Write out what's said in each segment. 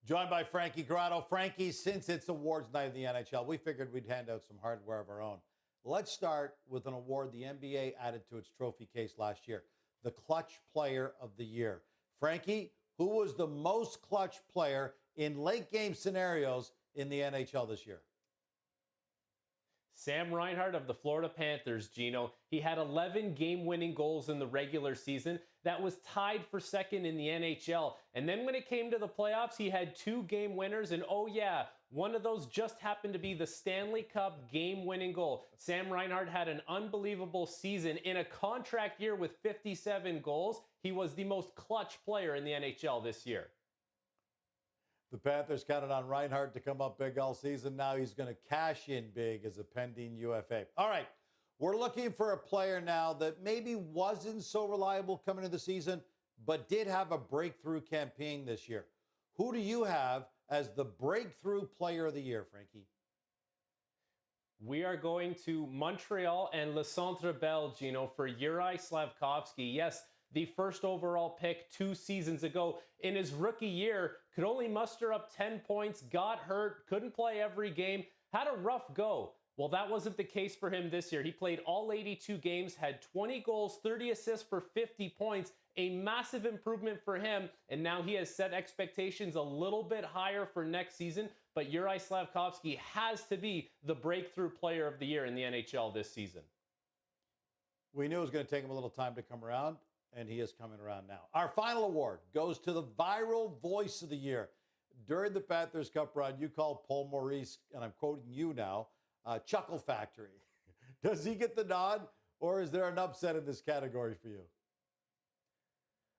Joined by Frankie Corrado. Frankie, since it's awards night in the NHL, we figured we'd hand out some hardware of our own. Let's start with an award the NBA added to its trophy case last year, the Clutch Player of the Year. Frankie, who was the most clutch player in late game scenarios in the NHL this year? Sam Reinhart of the Florida Panthers, Gino. He had 11 game-winning goals in the regular season. That was tied for second in the NHL. And then when it came to the playoffs, he had 2 game winners. And oh yeah, one of those just happened to be the Stanley Cup game-winning goal. Sam Reinhart had an unbelievable season. In a contract year with 57 goals, he was the most clutch player in the NHL this year. The Panthers counted on Reinhart to come up big all season. Now he's going to cash in big as a pending UFA. All right, we're looking for a player now that maybe wasn't so reliable coming into the season, but did have a breakthrough campaign this year. Who do you have as the breakthrough player of the year, Frankie? We are going to Montreal and Le Centre Bell, Gino, for Juraj Slafkovsky. Yes, the first overall pick 2 seasons ago. In his rookie year, could only muster up 10 points, got hurt, couldn't play every game, had a rough go. Well, that wasn't the case for him this year. He played all 82 games, had 20 goals, 30 assists for 50 points, a massive improvement for him. And now he has set expectations a little bit higher for next season. But Juraj Slafkovsky has to be the breakthrough player of the year in the NHL this season. We knew it was going to take him a little time to come around, and he is coming around now. Our final award goes to the viral voice of the year. During the Panthers Cup run, you called Paul Maurice, and I'm quoting you now, Chuckle Factory. Does he get the nod, or is there an upset in this category for you?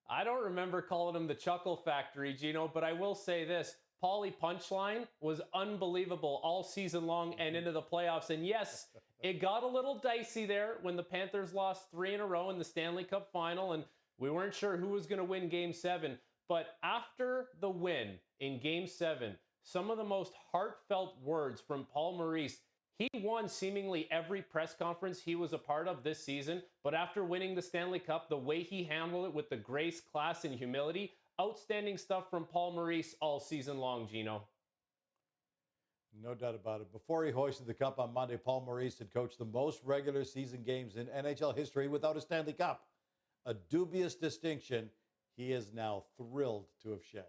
I don't remember calling him the Chuckle Factory, Gino, but I will say this. Paulie Punchline was unbelievable all season long and into the playoffs. And yes, it got a little dicey there when the Panthers lost 3 in a row in the Stanley Cup final, and we weren't sure who was going to win Game 7. But after the win in Game 7, some of the most heartfelt words from Paul Maurice. He won seemingly every press conference he was a part of this season, but after winning the Stanley Cup, the way he handled it with the grace, class, and humility, outstanding stuff from Paul Maurice all season long, Gino. No doubt about it. Before he hoisted the cup on Monday, Paul Maurice had coached the most regular season games in NHL history without a Stanley Cup. A dubious distinction he is now thrilled to have shed.